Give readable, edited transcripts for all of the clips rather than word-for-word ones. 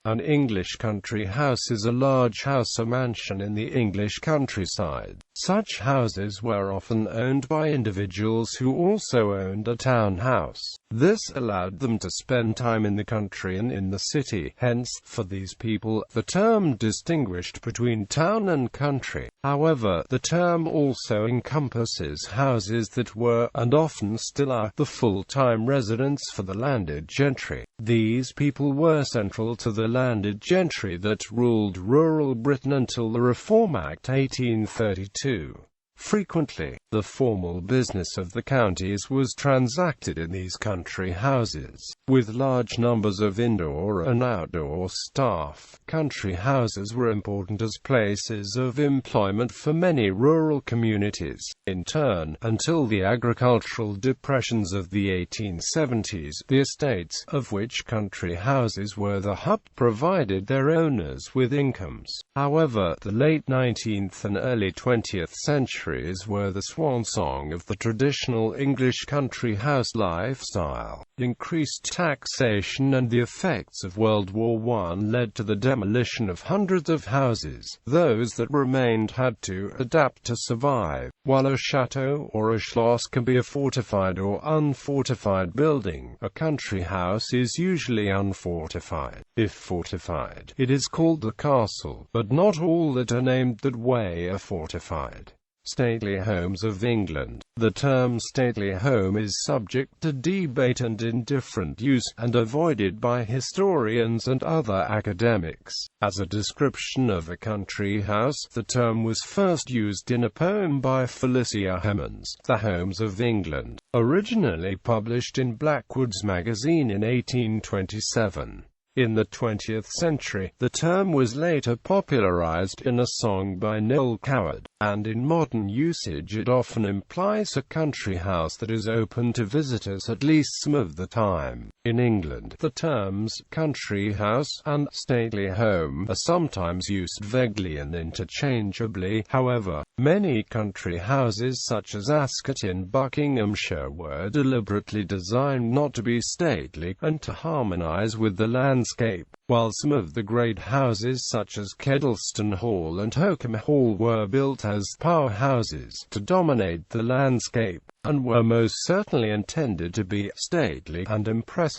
An English country house is a large house or mansion in the English countryside. Such houses were often owned by individuals who also owned a townhouse. This allowed them to spend time in the country and in the city. Hence, for these people, the term distinguished between town and country. However, the term also encompasses houses that were, and often still are, the full-time residence for the landed gentry. These people were central to the landed gentry that ruled rural Britain until the Reform Act 1832. Frequently, the formal business of the counties was transacted in these country houses. With large numbers of indoor and outdoor staff, country houses were important as places of employment for many rural communities. In turn, until the agricultural depressions of the 1870s, the estates, of which country houses were the hub, provided their owners with incomes. However, the late 19th and early 20th centuries were the swan song of the traditional English country house lifestyle. Increased taxation and the effects of World War I led to the demolition of hundreds of houses. Those that remained had to adapt to survive. While a chateau or a schloss can be a fortified or unfortified building, a country house is usually unfortified. If fortified, it is called a castle, but not all that are named that way are fortified. Stately homes of England. The term stately home is subject to debate and indifferent use, and avoided by historians and other academics. As a description of a country house, the term was first used in a poem by Felicia Hemans, The Homes of England, originally published in Blackwood's magazine in 1827. In the 20th century, the term was later popularized in a song by Noel Coward, and in modern usage it often implies a country house that is open to visitors at least some of the time. In England, the terms country house and stately home are sometimes used vaguely and interchangeably. However, many country houses such as Ascot in Buckinghamshire were deliberately designed not to be stately, and to harmonize with the landscape, while some of the great houses such as Kedleston Hall and Holkham Hall were built as powerhouses to dominate the landscape, and were most certainly intended to be stately and impressive.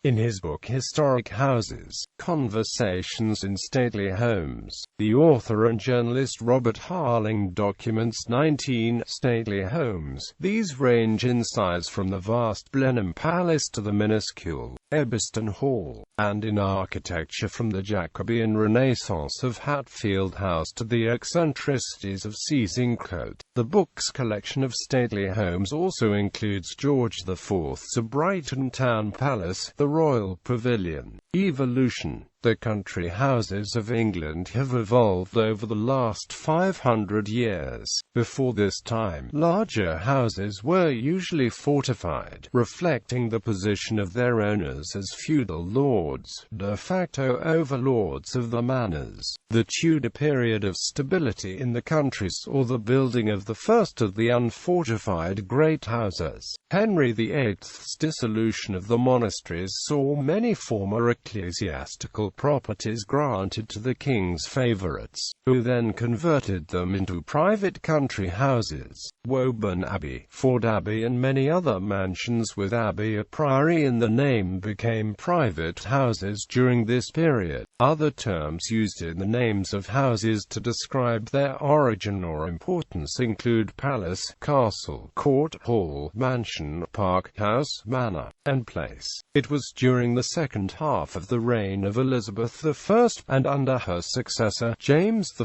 In his book Historic Houses, Conversations in Stately Homes, the author and journalist Robert Harling documents 19 stately homes. These range in size from the vast Blenheim Palace to the minuscule Ebbiston Hall, and in architecture from the Jacobean Renaissance of Hatfield House to the eccentricities of Seasingcote. The book's collection of stately homes also includes George IV's Brighton Town Palace, the Royal Pavilion. Evolution. The country houses of England have evolved over the last 500 years. Before this time, larger houses were usually fortified, reflecting the position of their owners as feudal lords, de facto overlords of the manors. The Tudor period of stability in the country saw the building of the first of the unfortified great houses. Henry VIII's dissolution of the monasteries saw many former ecclesiastical properties granted to the king's favourites, who then converted them into private country houses. Woburn Abbey, Ford Abbey and many other mansions with abbey or priory in the name became private houses during this period. Other terms used in the names of houses to describe their origin or importance include palace, castle, court, hall, mansion, park, house, manor, and place. It was during the second half of the reign of Elizabeth I, and under her successor, James I,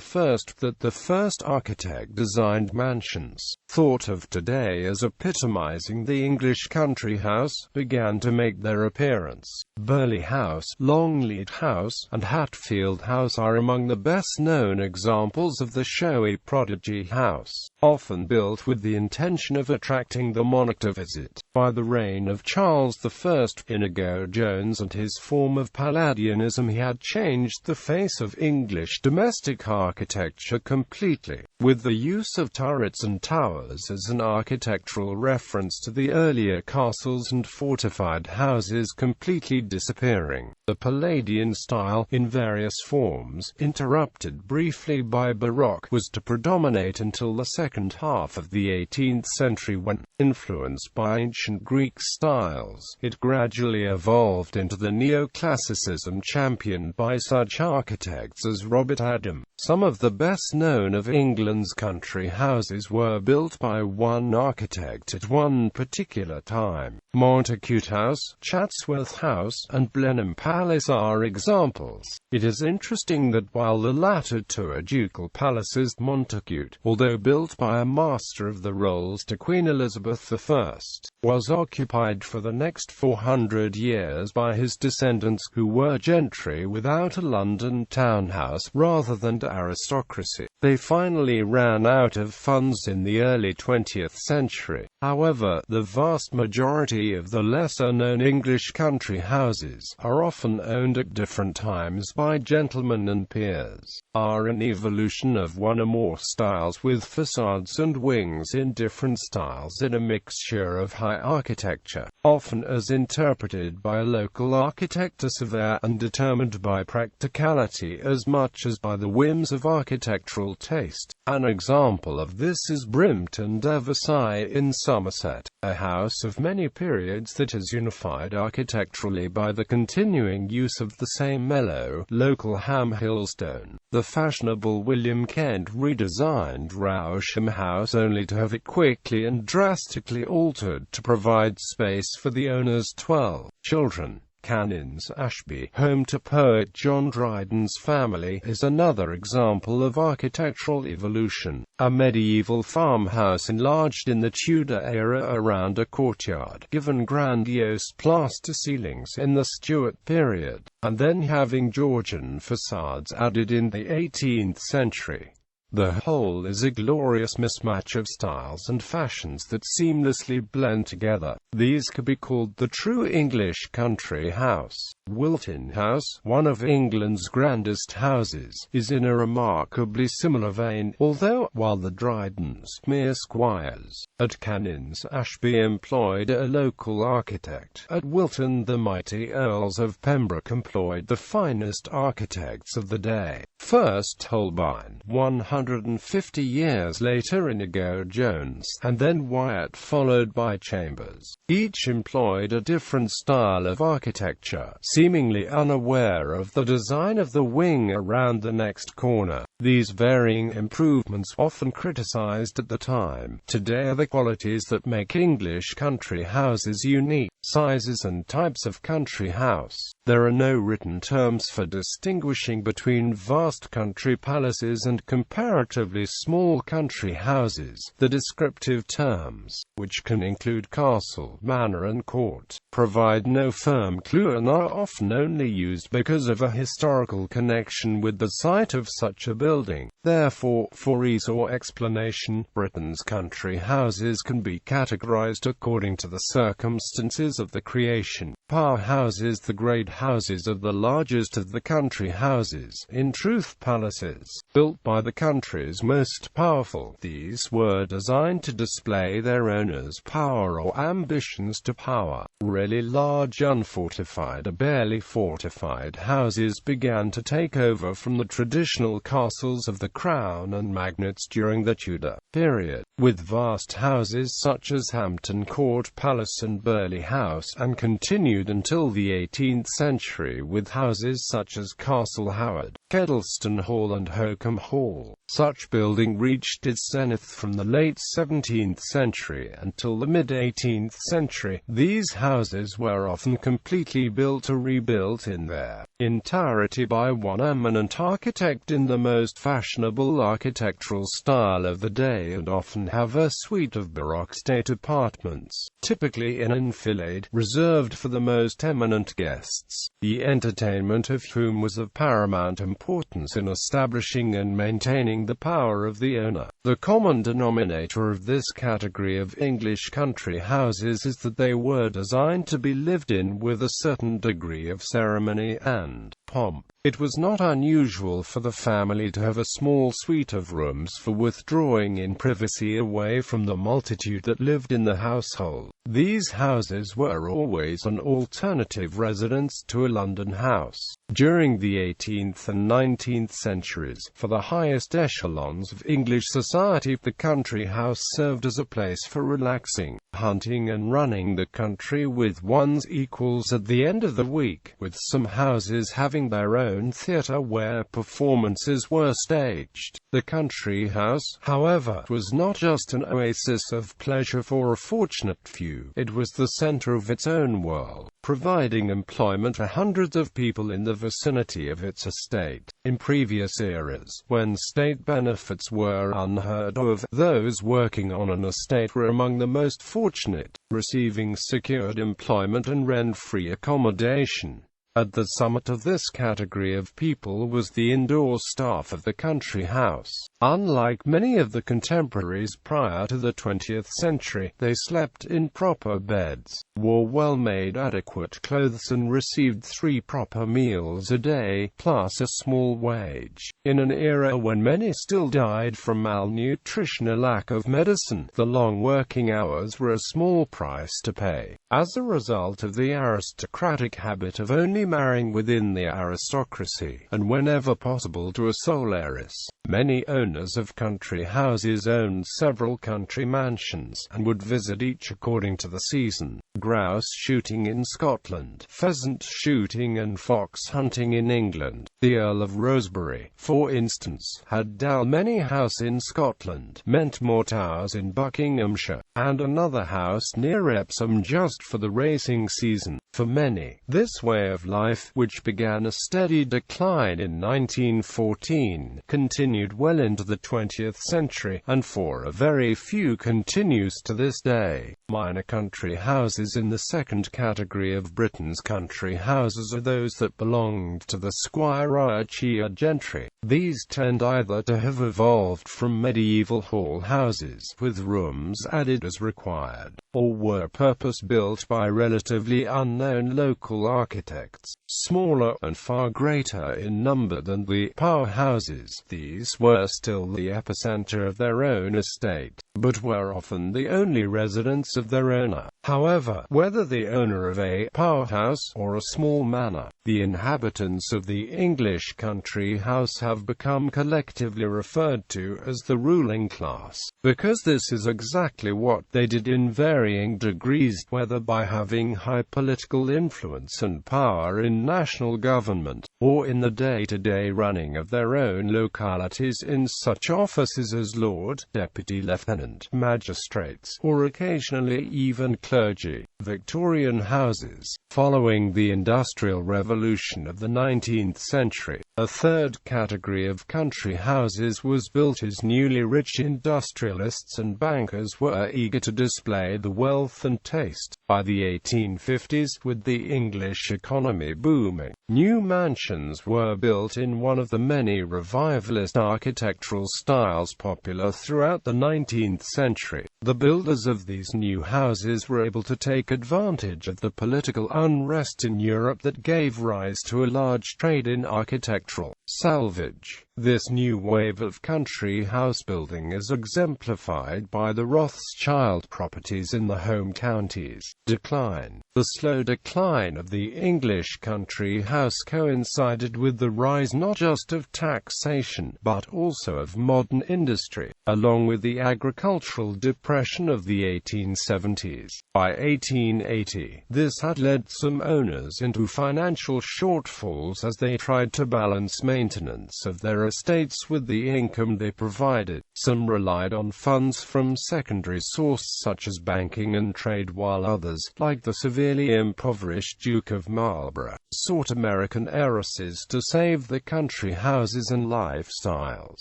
that the first architect-designed mansions, thought of today as epitomizing the English country house, began to make their appearance. Burghley House, Longleat House, and Hatfield House are among the best-known examples of the showy prodigy house, often built with the intention of attracting the monarch to visit. By the reign of Charles I, Inigo Jones and his form of Palladianism had changed the face of English domestic architecture completely, with the use of turrets and towers as an architectural reference to the earlier castles and fortified houses completely disappearing. The Palladian style, in various forms, interrupted briefly by Baroque, was to predominate until the second half of the 18th century when, influenced by ancient Greek styles, it gradually evolved into the neoclassicism championed by such architects as Robert Adam. Some of the best-known of England's country houses were built by one architect at one particular time. Montacute House, Chatsworth House, and Blenheim Palace are examples. It is interesting that while the latter two are ducal palaces, Montacute, although built by a master of the rolls to Queen Elizabeth I, was occupied for the next 400 years by his descendants, who were gentry without a London townhouse rather than aristocracy. They finally ran out of funds in the early 20th century. However, the vast majority of the lesser-known English country houses are often owned at different times by gentlemen and peers, are an evolution of one or more styles with facades and wings in different styles in a mixture of high architecture, often as interpreted by a local architect or surveyor and determined by practicality as much as by the whims of architectural taste. An example of this is Brimton de Versailles in Somerset, a house of many periods that is unified architecturally by the continuing use of the same mellow, local Ham Hill stone. The fashionable William Kent redesigned Rousham House only to have it quickly and drastically altered to provide space for the owner's 12 children. Cannons Ashby, home to poet John Dryden's family, is another example of architectural evolution. A medieval farmhouse enlarged in the Tudor era around a courtyard, given grandiose plaster ceilings in the Stuart period, and then having Georgian facades added in the 18th century. The whole is a glorious mismatch of styles and fashions that seamlessly blend together. These could be called the true English country house. Wilton House, one of England's grandest houses, is in a remarkably similar vein, although, while the Drydens, mere squires, at Cannons Ashby employed a local architect, at Wilton the mighty Earls of Pembroke employed the finest architects of the day. First Holbein, 150 years later Inigo Jones, and then Wyatt, followed by Chambers. Each employed a different style of architecture, seemingly unaware of the design of the wing around the next corner. These varying improvements, often criticized at the time, today are the qualities that make English country houses unique. Sizes and types of country house. There are no written terms for distinguishing between vast country palaces and comparatively small country houses. The descriptive terms, which can include castle, manor and court, provide no firm clue and are often only used because of a historical connection with the site of such a building. Therefore, for ease or explanation, Britain's country houses can be categorized according to the circumstances of the creation. Power houses, the great houses of the largest of the country houses, in truth palaces, built by the country's most powerful. These were designed to display their owners' power or ambitions to power. Really large unfortified or barely fortified houses began to take over from the traditional castles of the crown and magnates during the Tudor period, with vast houses such as Hampton Court Palace and Burghley House, and continued until the 18th century with houses such as Castle Howard, Kedleston Hall and Holkham Hall. Such building reached its zenith from the late 17th century until the mid-18th century. These houses were often completely built or rebuilt in their entirety by one eminent architect in the most fashionable architectural style of the day, and often have a suite of Baroque state apartments, typically in enfilade, reserved for the most eminent guests, the entertainment of whom was of paramount importance in establishing and maintaining undermining the power of the owner. The common denominator of this category of English country houses is that they were designed to be lived in with a certain degree of ceremony and pomp. It was not unusual for the family to have a small suite of rooms for withdrawing in privacy away from the multitude that lived in the household. These houses were always an alternative residence to a London house. During the 18th and 19th centuries, for the highest echelons of English society, the country house served as a place for relaxing, hunting and running the country with one's equals at the end of the week, with some houses having their own theatre where performances were staged. The country house, however, was not just an oasis of pleasure for a fortunate few. It was the centre of its own world, providing employment for hundreds of people in the vicinity of its estate. In previous eras, when state benefits were unheard of, those working on an estate were among the most fortunate, receiving secured employment and rent-free accommodation. At the summit of this category of people was the indoor staff of the country house. Unlike many of the contemporaries prior to the 20th century, they slept in proper beds, wore well-made adequate clothes and received 3 proper meals a day, plus a small wage. In an era when many still died from malnutrition or lack of medicine, the long working hours were a small price to pay. As a result of the aristocratic habit of only marrying within the aristocracy, and whenever possible to a sole heiress, many owners of country houses owned several country mansions, and would visit each according to the season. Grouse shooting in Scotland, pheasant shooting and fox hunting in England. The Earl of Rosebery, for instance, had Dalmeny House in Scotland, Mentmore Towers in Buckinghamshire, and another house near Epsom just for the racing season. For many, this way of life, which began a steady decline in 1914, continued well into the 20th century, and for a very few continues to this day. Minor country houses in the second category of Britain's country houses are those that belonged to the squirearchy or gentry. These tend either to have evolved from medieval hall houses, with rooms added as required, or were purpose-built by relatively unknown local architects. Smaller and far greater in number than the power houses, these were still the epicenter of their own estate, but were often the only residence of their owner. However, whether the owner of a powerhouse or a small manor, the inhabitants of the English country house have become collectively referred to as the ruling class, because this is exactly what they did in varying degrees, whether by having high political influence and power in national government, or in the day-to-day running of their own localities in such offices as Lord, Deputy Lieutenant, magistrates, or occasionally even clergy. Victorian houses. Following the Industrial Revolution of the 19th century, a third category of country houses was built as newly rich industrialists and bankers were eager to display the wealth and taste. By the 1850s, with the English economy booming, new mansions were built in one of the many revivalist architectural styles popular throughout the 19th century. The builders of these new houses were able to take advantage of the political unrest in Europe that gave rise to a large trade in architectural salvage. This new wave of country house building is exemplified by the Rothschild properties in the home counties. Decline. The slow decline of the English country house coincided with the rise not just of taxation, but also of modern industry, along with the agricultural depression of the 1870s. By 1880, this had led some owners into financial shortfalls as they tried to balance maintenance of their estates with the income they provided. Some relied on funds from secondary sources such as banking and trade, while others, like the severely impoverished Duke of Marlborough, sought American heiresses to save the country houses and lifestyles.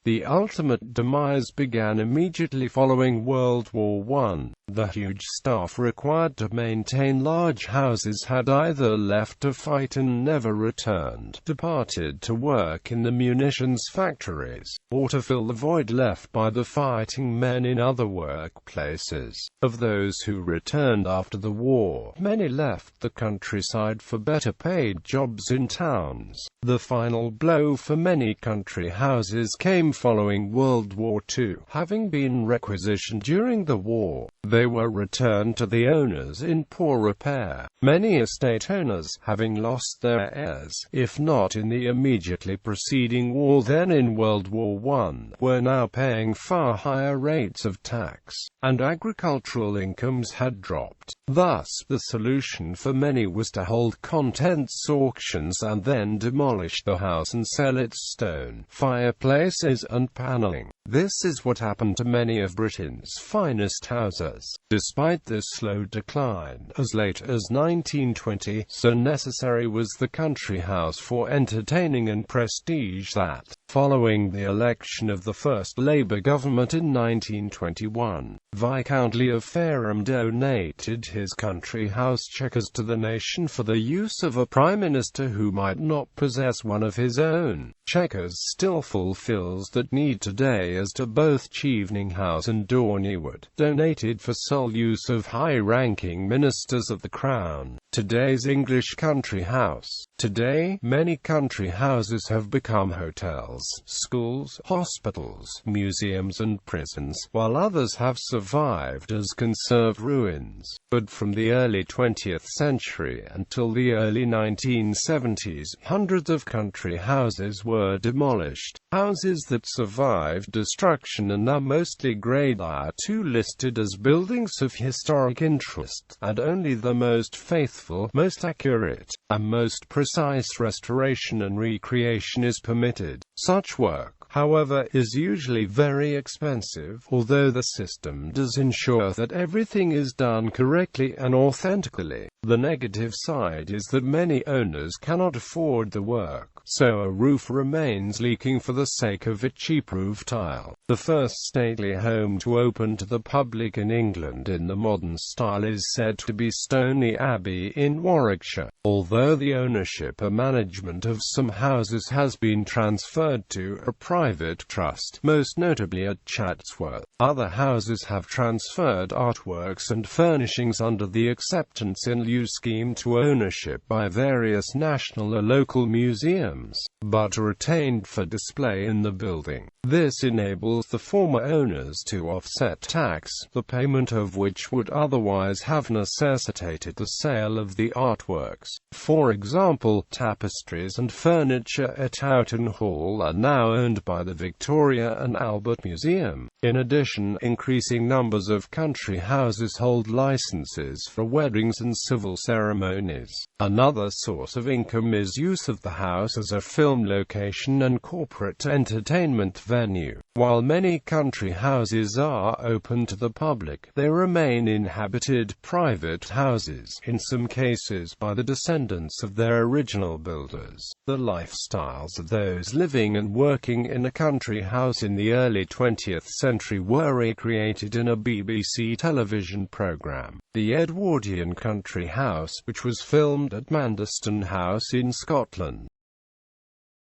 The ultimate demise began immediately following World War I. The huge staff required to maintain large houses had either left to fight and never returned, departed to work in the munitions factories, or to fill the void left by the fighting men in other workplaces. Of those who returned after the war, many left the countryside for better paid jobs in towns. The final blow for many country houses came following World War II. Having been requisitioned during the war, they were returned to the owners in poor repair. Many estate owners, having lost their heirs, if not in the immediately preceding war then in World War I, were now paying far higher rates of tax, and agricultural incomes had dropped. Thus, the solution for many was to hold contents auctions and then demolish the house and sell its stone, fireplaces and paneling. This is what happened to many of Britain's finest houses. Despite this slow decline, as late as 1920, so necessary was the country house for entertaining and prestige that, following the election of the first Labour government in 1921, Viscount Lee of Fareham donated his country house Chequers to the nation for the use of a Prime Minister who might not possess one of his own. Chequers still fulfills that need today as do both Chevening House and Dorneywood, donated for sole use of high-ranking ministers of the Crown. Today's English country house. Today, many country houses have become hotels, schools, hospitals, museums and prisons, while others have survived as conserved ruins. But from the early 20th century until the early 1970s, hundreds of country houses were demolished. Houses that survived destruction and are mostly Grade II listed as buildings of historic interest, and only the most faithful, most accurate, and most precise restoration and recreation is permitted. Such work, however, is usually very expensive, although the system does ensure that everything is done correctly and authentically. The negative side is that many owners cannot afford the work, so a roof remains leaking for the sake of a cheap roof tile. The first stately home to open to the public in England in the modern style is said to be Stoney Abbey in Warwickshire, although the ownership and management of some houses has been transferred to a private trust, most notably at Chatsworth. Other houses have transferred artworks and furnishings under the acceptance in lieu scheme to ownership by various national or local museums, but retained for display in the building. This enables the former owners to offset tax, the payment of which would otherwise have necessitated the sale of the artworks. For example, tapestries and furniture at Houghton Hall are now owned by the Victoria and Albert Museum. In addition, increasing numbers of country houses hold licenses for weddings and civil ceremonies. Another source of income is use of the house as a film location and corporate entertainment venue. While many country houses are open to the public, they remain inhabited private houses, in some cases by the descendants of their original builders. The lifestyles of those living and working in a country house in the early 20th century were recreated in a BBC television programme, The Edwardian Country House, which was filmed at Manderston House in Scotland.